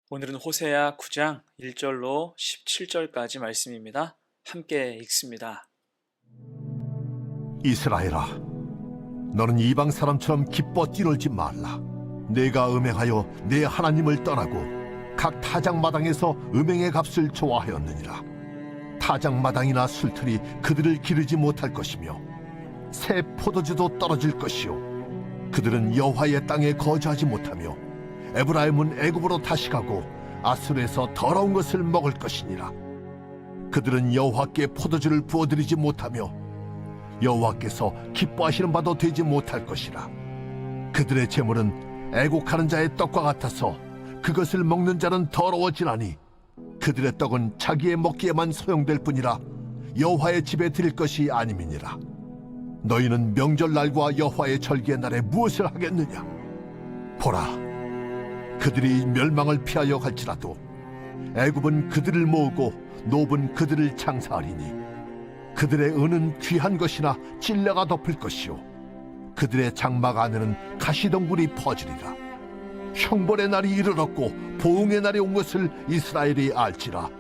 오늘은 호세아 9장 1절로 17절까지 말씀입니다. 함께 읽습니다. 이스라엘아, 너는 이방 사람처럼 기뻐 뛰놀지 말라. 내가 음행하여 내 하나님을 떠나고 각 타작마당에서 음행의 값을 좋아하였느니라. 타작마당이나 술틀이 그들을 기르지 못할 것이며 새 포도주도 떨어질 것이요 그들은 여호와의 땅에 거주하지 못하며 에브라임은 애굽으로 다시 가고 아수르에서 더러운 것을 먹을 것이니라. 그들은 여호와께 포도주를 부어드리지 못하며 여호와께서 기뻐하시는 바도 되지 못할 것이라. 그들의 재물은 애곡하는 자의 떡과 같아서 그것을 먹는 자는 더러워지나니 그들의 떡은 자기의 먹기에만 소용될 뿐이라 여호와의 집에 드릴 것이 아님이니라. 너희는 명절날과 여호와의 절기의 날에 무엇을 하겠느냐? 보라, 그들이 멸망을 피하여 갈지라도 애굽은 그들을 모으고 노브는 그들을 장사하리니 그들의 은은 귀한 것이나 찔레가 덮을 것이요 그들의 장막 안에는 가시덩굴이 퍼지리라. 형벌의 날이 이르렀고 보응의 날이 온 것을 이스라엘이 알지라.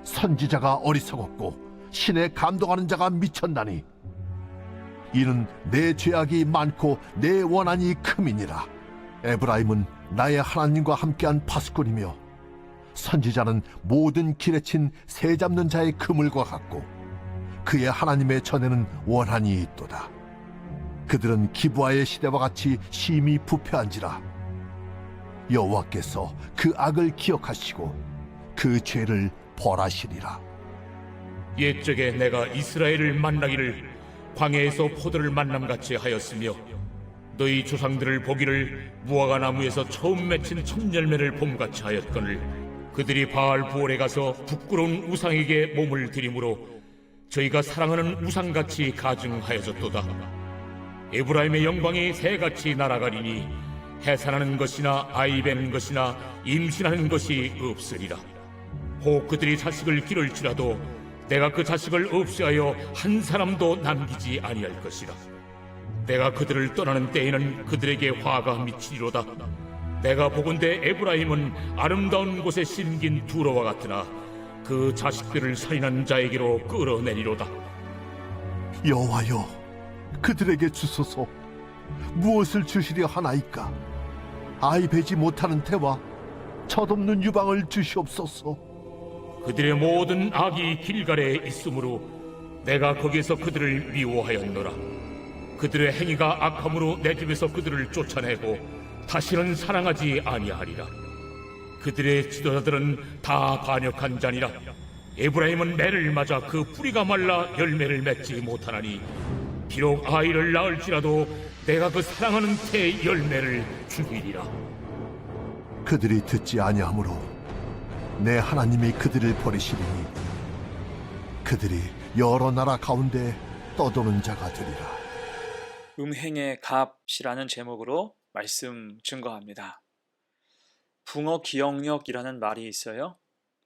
선지자가 어리석었고 신에 감동하는 자가 미쳤나니 이는 내 죄악이 많고 내 원한이 큼이니라. 에브라임은 나의 하나님과 함께한 파수꾼이며 선지자는 모든 길에 친 새 잡는 자의 그물과 같고 그의 하나님의 전에는 원한이 있도다. 그들은 기브아의 시대와 같이 심히 부패한지라. 여호와께서 그 악을 기억하시고 그 죄를 벌하시리라. 옛적에 내가 이스라엘을 만나기를 광야에서 포도를 만남같이 하였으며 너희 조상들을 보기를 무화과 나무에서 처음 맺힌 첫 열매를 봄같이 하였거늘 그들이 바알 부올에 가서 부끄러운 우상에게 몸을 들이므로 저희가 사랑하는 우상같이 가증하여졌도다. 에브라임의 영광이 새같이 날아가리니 해산하는 것이나 아이 베는 것이나 임신하는 것이 없으리라. 혹 그들이 자식을 기를지라도 내가 그 자식을 없애하여 한 사람도 남기지 아니할 것이라. 내가 그들을 떠나는 때에는 그들에게 화가 미치리로다. 내가 보건대 에브라임은 아름다운 곳에 심긴 두로와 같으나 그 자식들을 살인한 자에게로 끌어내리로다. 여호와여, 그들에게 주소서. 무엇을 주시려 하나이까? 아이 베지 못하는 태와 젖없는 유방을 주시옵소서. 그들의 모든 악이 길갈에 있으므로 내가 거기에서 그들을 미워하였노라. 그들의 행위가 악함으로 내 집에서 그들을 쫓아내고 다시는 사랑하지 아니하리라. 그들의 지도자들은 다 반역한 자니라. 에브라임은 매를 맞아 그 뿌리가 말라 열매를 맺지 못하나니 비록 아이를 낳을지라도 내가 그 사랑하는 태의 열매를 죽이리라. 그들이 듣지 아니하므로 내 하나님이 그들을 버리시리니 그들이 여러 나라 가운데 떠도는 자가 되리라. 음행의 값이라는 제목으로 말씀 증거합니다. 붕어 기억력이라는 말이 있어요.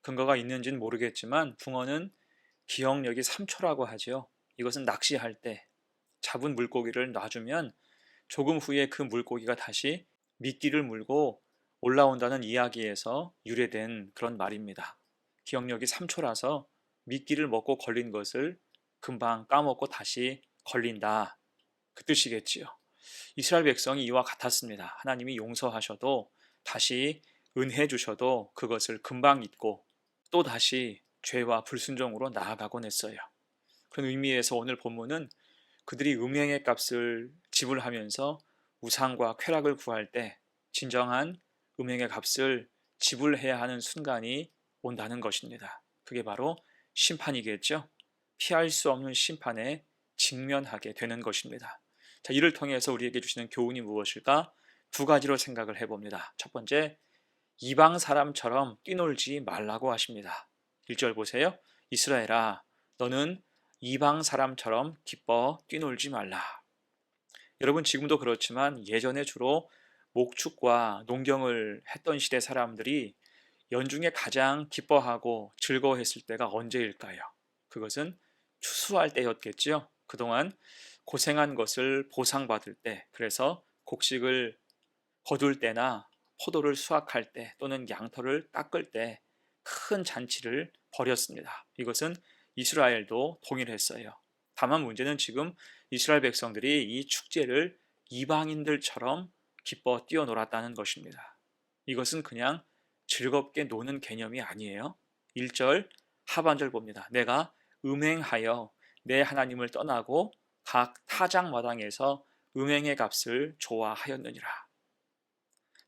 근거가 있는지는 모르겠지만 붕어는 기억력이 3초라고 하죠. 이것은 낚시할 때 잡은 물고기를 놔주면 조금 후에 그 물고기가 다시 미끼를 물고 올라온다는 이야기에서 유래된 그런 말입니다. 기억력이 3초라서 미끼를 먹고 걸린 것을 금방 까먹고 다시 걸린다, 그 뜻이겠지요. 이스라엘 백성이 이와 같았습니다. 하나님이 용서하셔도 다시 은혜 주셔도 그것을 금방 잊고 또 다시 죄와 불순종으로 나아가곤 했어요. 그런 의미에서 오늘 본문은 그들이 음행의 값을 지불하면서 우상과 쾌락을 구할 때 진정한 음행의 값을 지불해야 하는 순간이 온다는 것입니다. 그게 바로 심판이겠죠. 피할 수 없는 심판에 직면하게 되는 것입니다. 자, 이를 통해서 우리에게 주시는 교훈이 무엇일까? 두 가지로 생각을 해봅니다. 첫 번째, 이방 사람처럼 뛰놀지 말라고 하십니다. 1절 보세요. 이스라엘아, 너는 이방 사람처럼 기뻐 뛰놀지 말라. 여러분, 지금도 그렇지만 예전에 주로 목축과 농경을 했던 시대 사람들이 연중에 가장 기뻐하고 즐거워했을 때가 언제일까요? 그것은 추수할 때였겠죠. 그동안 고생한 것을 보상받을 때, 그래서 곡식을 거둘 때나 포도를 수확할 때 또는 양털을 깎을 때 큰 잔치를 벌였습니다. 이것은 이스라엘도 동일했어요. 다만 문제는 지금 이스라엘 백성들이 이 축제를 이방인들처럼 기뻐 뛰어놀았다는 것입니다. 이것은 그냥 즐겁게 노는 개념이 아니에요. 1절 하반절 봅니다. 내가 음행하여 내 하나님을 떠나고 각 타작마당에서 음행의 값을 좋아하였느니라.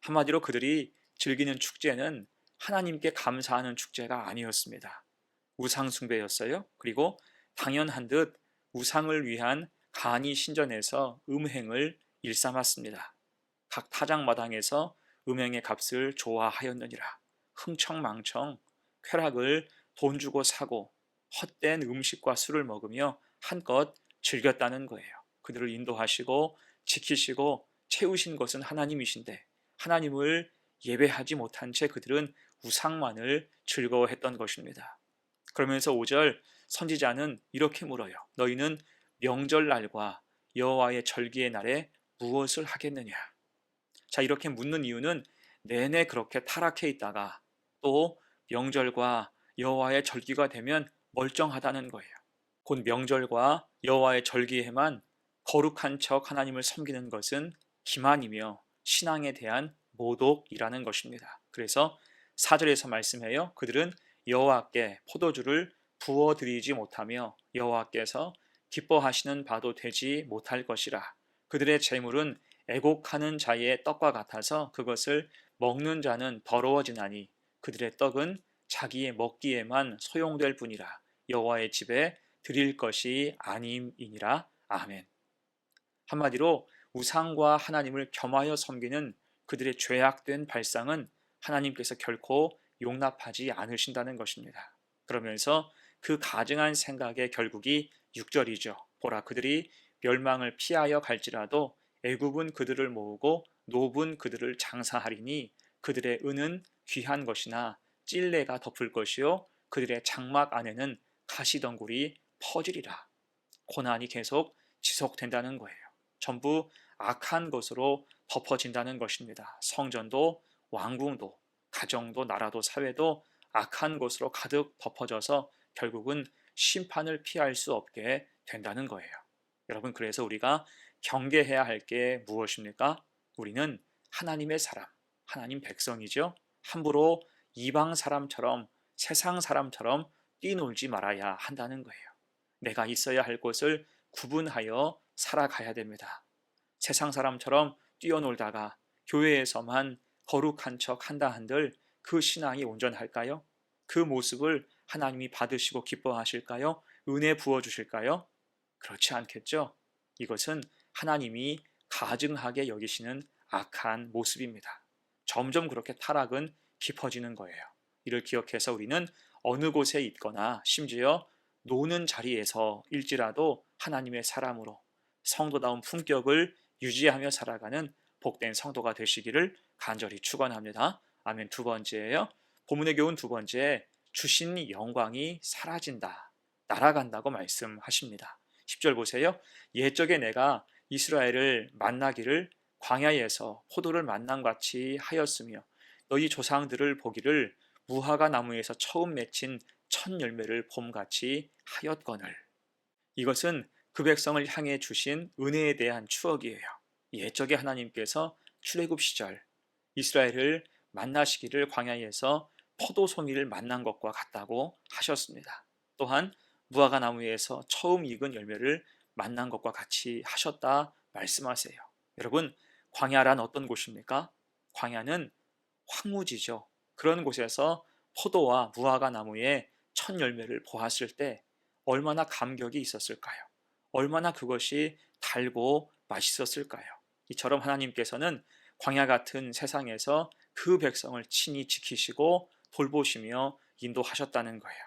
한마디로 그들이 즐기는 축제는 하나님께 감사하는 축제가 아니었습니다. 우상 숭배였어요. 그리고 당연한 듯 우상을 위한 간이 신전에서 음행을 일삼았습니다. 각 타작마당에서 음행의 값을 좋아하였느니라. 흥청망청 쾌락을 돈 주고 사고 헛된 음식과 술을 먹으며 한껏 즐겼다는 거예요. 그들을 인도하시고 지키시고 채우신 것은 하나님이신데 하나님을 예배하지 못한 채 그들은 우상만을 즐거워했던 것입니다. 그러면서 5절 선지자는 이렇게 물어요. 너희는 명절날과 여호와의 절기의 날에 무엇을 하겠느냐? 자, 이렇게 묻는 이유는 내내 그렇게 타락해 있다가 또 명절과 여호와의 절기가 되면 멀쩡하다는 거예요. 곧 명절과 여호와의 절기에만 거룩한 척 하나님을 섬기는 것은 기만이며 신앙에 대한 모독이라는 것입니다. 그래서 4절에서 말씀해요. 그들은 여호와께 포도주를 부어드리지 못하며 여호와께서 기뻐하시는 바도 되지 못할 것이라. 그들의 재물은 애곡하는 자의 떡과 같아서 그것을 먹는 자는 더러워지나니 그들의 떡은 자기의 먹기에만 소용될 뿐이라. 여호와의 집에 드릴 것이 아님이니라. 아멘. 한마디로 우상과 하나님을 겸하여 섬기는 그들의 죄악된 발상은 하나님께서 결코 용납하지 않으신다는 것입니다. 그러면서 그 가증한 생각의 결국이 6절이죠. 보라, 그들이 멸망을 피하여 갈지라도 애굽은 그들을 모으고 노분 그들을 장사하리니 그들의 은은 귀한 것이나 찔레가 덮을 것이요 그들의 장막 안에는 가시덩굴이 퍼지리라. 고난이 계속 지속된다는 거예요. 전부 악한 것으로 덮어진다는 것입니다. 성전도 왕궁도 가정도 나라도 사회도 악한 것으로 가득 덮어져서 결국은 심판을 피할 수 없게 된다는 거예요. 여러분, 그래서 우리가 경계해야 할 게 무엇입니까? 우리는 하나님의 사람, 하나님 백성이죠. 함부로 이방 사람처럼 세상 사람처럼 뛰놀지 말아야 한다는 거예요. 내가 있어야 할 곳을 구분하여 살아가야 됩니다. 세상 사람처럼 뛰어놀다가 교회에서만 거룩한 척 한다 한들 그 신앙이 온전할까요? 그 모습을 하나님이 받으시고 기뻐하실까요? 은혜 부어주실까요? 그렇지 않겠죠? 이것은 하나님이 가증하게 여기시는 악한 모습입니다. 점점 그렇게 타락은 깊어지는 거예요. 이를 기억해서 우리는 어느 곳에 있거나 심지어 노는 자리에서 일지라도 하나님의 사람으로 성도다운 품격을 유지하며 살아가는 복된 성도가 되시기를 간절히 축원합니다. 아멘. 두 번째예요. 본문의 교훈 두 번째, 주신 영광이 사라진다, 날아간다고 말씀하십니다. 10절 보세요. 옛적에 내가 이스라엘을 만나기를 광야에서 포도를 만남 같이 하였으며 너희 조상들을 보기를 무화과 나무에서 처음 맺힌 첫 열매를 봄같이 하였거늘. 이것은 그 백성을 향해 주신 은혜에 대한 추억이에요. 옛적에 하나님께서 출애굽 시절 이스라엘을 만나시기를 광야에서 포도송이를 만난 것과 같다고 하셨습니다. 또한 무화과 나무에서 처음 익은 열매를 만난 것과 같이 하셨다 말씀하세요. 여러분, 광야란 어떤 곳입니까? 광야는 황무지죠. 그런 곳에서 포도와 무화과 나무의 첫 열매를 보았을 때 얼마나 감격이 있었을까요? 얼마나 그것이 달고 맛있었을까요? 이처럼 하나님께서는 광야 같은 세상에서 그 백성을 친히 지키시고 돌보시며 인도하셨다는 거예요.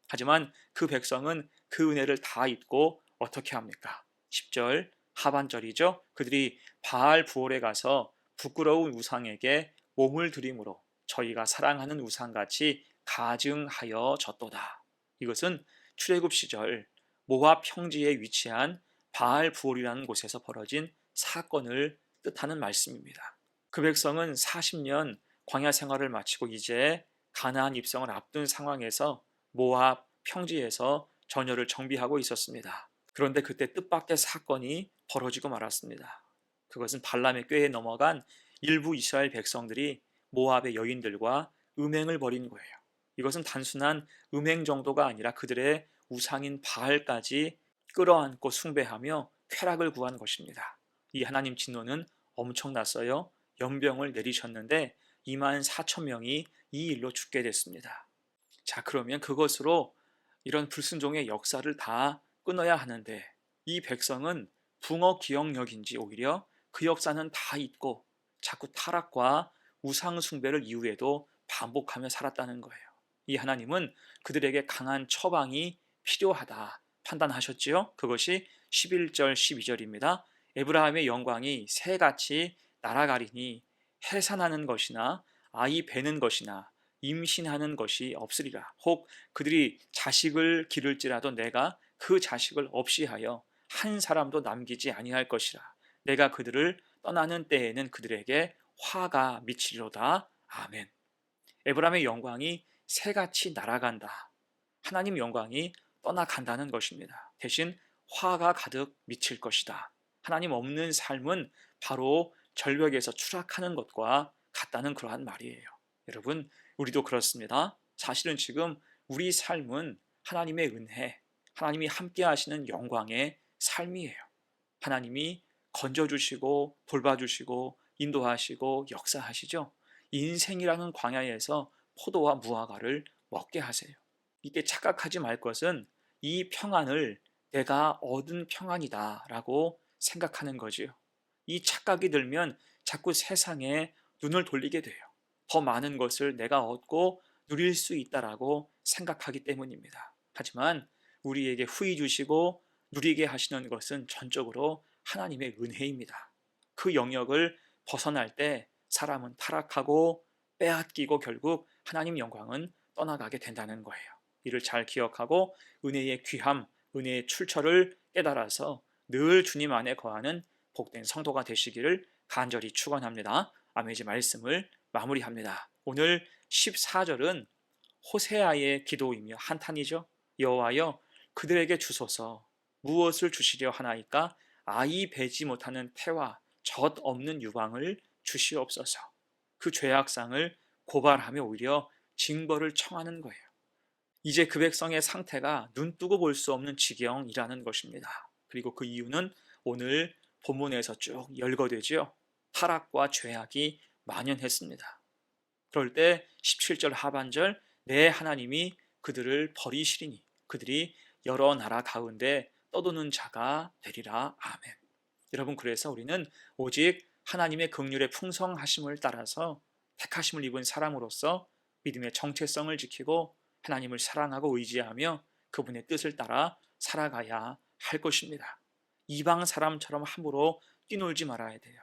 하지만 그 백성은 그 은혜를 다 잊고 어떻게 합니까? 10절 하반절이죠. 그들이 바알 부올에 가서 부끄러운 우상에게 몸을 드림으로 저희가 사랑하는 우상같이 가증하여 졌도다. 이것은 출애굽 시절 모압 평지에 위치한 바알 부올이라는 곳에서 벌어진 사건을 뜻하는 말씀입니다. 그 백성은 40년 광야 생활을 마치고 이제 가나안 입성을 앞둔 상황에서 모압 평지에서 전열을 정비하고 있었습니다. 그런데 그때 뜻밖의 사건이 벌어지고 말았습니다. 그것은 발람의 꾀에 넘어간 일부 이스라엘 백성들이 모압의 여인들과 음행을 벌인 거예요. 이것은 단순한 음행 정도가 아니라 그들의 우상인 바알까지 끌어안고 숭배하며 쾌락을 구한 것입니다. 이 하나님 진노는 엄청났어요. 연병을 내리셨는데 2만 4천 명이 이 일로 죽게 됐습니다. 자, 그러면 그것으로 이런 불순종의 역사를 다 끊어야 하는데 이 백성은 붕어 기억력인지 오히려 그 역사는 다 잊고 자꾸 타락과 우상 숭배를 이후에도 반복하며 살았다는 거예요. 이 하나님은 그들에게 강한 처방이 필요하다 판단하셨지요. 그것이 11절 12절입니다. 에브라함의 영광이 새같이 날아가리니 해산하는 것이나 아이 베는 것이나 임신하는 것이 없으리라. 혹 그들이 자식을 기를지라도 내가 그 자식을 없이 하여 한 사람도 남기지 아니할 것이라. 내가 그들을 떠나는 때에는 그들에게 화가 미치리로다. 아멘. 에브라임의 영광이 새같이 날아간다. 하나님 영광이 떠나간다는 것입니다. 대신 화가 가득 미칠 것이다. 하나님 없는 삶은 바로 절벽에서 추락하는 것과 같다는 그러한 말이에요. 여러분, 우리도 그렇습니다. 사실은 지금 우리 삶은 하나님의 은혜, 하나님이 함께 하시는 영광의 삶이에요. 하나님이 건져주시고 돌봐주시고 인도하시고 역사하시죠. 인생이라는 광야에서 포도와 무화과를 먹게 하세요. 이때 착각하지 말 것은 이 평안을 내가 얻은 평안이다 라고 생각하는 거지요. 이 착각이 들면 자꾸 세상에 눈을 돌리게 돼요. 더 많은 것을 내가 얻고 누릴 수 있다라고 생각하기 때문입니다. 하지만 우리에게 후히 주시고 누리게 하시는 것은 전적으로 하나님의 은혜입니다. 그 영역을 벗어날 때 사람은 타락하고 빼앗기고 결국 하나님 영광은 떠나가게 된다는 거예요. 이를 잘 기억하고 은혜의 귀함, 은혜의 출처를 깨달아서 늘 주님 안에 거하는 복된 성도가 되시기를 간절히 축원합니다. 아멘. 이제 말씀을 마무리합니다. 오늘 14절은 호세아의 기도이며 한탄이죠. 여호와여 그들에게 주소서. 무엇을 주시려 하나이까? 아이 베지 못하는 태와 젖 없는 유방을 주시옵소서. 그 죄악상을 고발하며 오히려 징벌을 청하는 거예요. 이제 그 백성의 상태가 눈뜨고 볼 수 없는 지경이라는 것입니다. 그리고 그 이유는 오늘 본문에서 쭉 열거되죠. 타락과 죄악이 만연했습니다. 그럴 때 17절 하반절 내 하나님이 그들을 버리시리니 그들이 여러 나라 가운데 떠도는 자가 되리라. 아멘. 여러분, 그래서 우리는 오직 하나님의 긍휼의 풍성하심을 따라서 택하심을 입은 사람으로서 믿음의 정체성을 지키고 하나님을 사랑하고 의지하며 그분의 뜻을 따라 살아가야 할 것입니다. 이방 사람처럼 함부로 뛰놀지 말아야 돼요.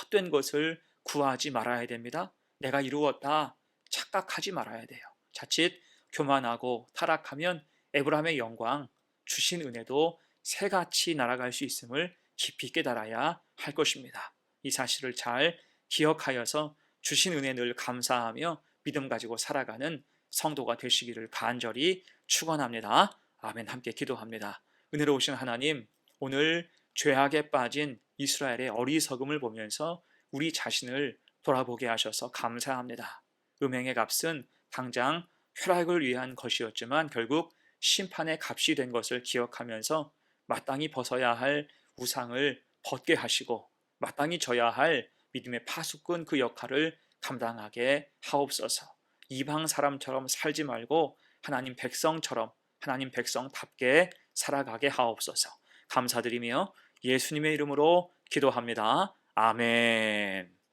헛된 것을 구하지 말아야 됩니다. 내가 이루었다 착각하지 말아야 돼요. 자칫 교만하고 타락하면 에브라임의 영광, 주신 은혜도 새같이 날아갈 수 있음을 깊이 깨달아야 할 것입니다. 이 사실을 잘 기억하여서 주신 은혜 늘 감사하며 믿음 가지고 살아가는 성도가 되시기를 간절히 축원합니다. 아멘. 함께 기도합니다. 은혜로우신 하나님, 오늘 죄악에 빠진 이스라엘의 어리석음을 보면서 우리 자신을 돌아보게 하셔서 감사합니다. 음행의 값은 당장 쾌락을 위한 것이었지만 결국 심판의 값이 된 것을 기억하면서 마땅히 벗어야 할 우상을 벗게 하시고 마땅히 져야 할 믿음의 파수꾼 그 역할을 감당하게 하옵소서. 이방 사람처럼 살지 말고 하나님 백성처럼 하나님 백성답게 살아가게 하옵소서. 감사드리며 예수님의 이름으로 기도합니다. 아멘.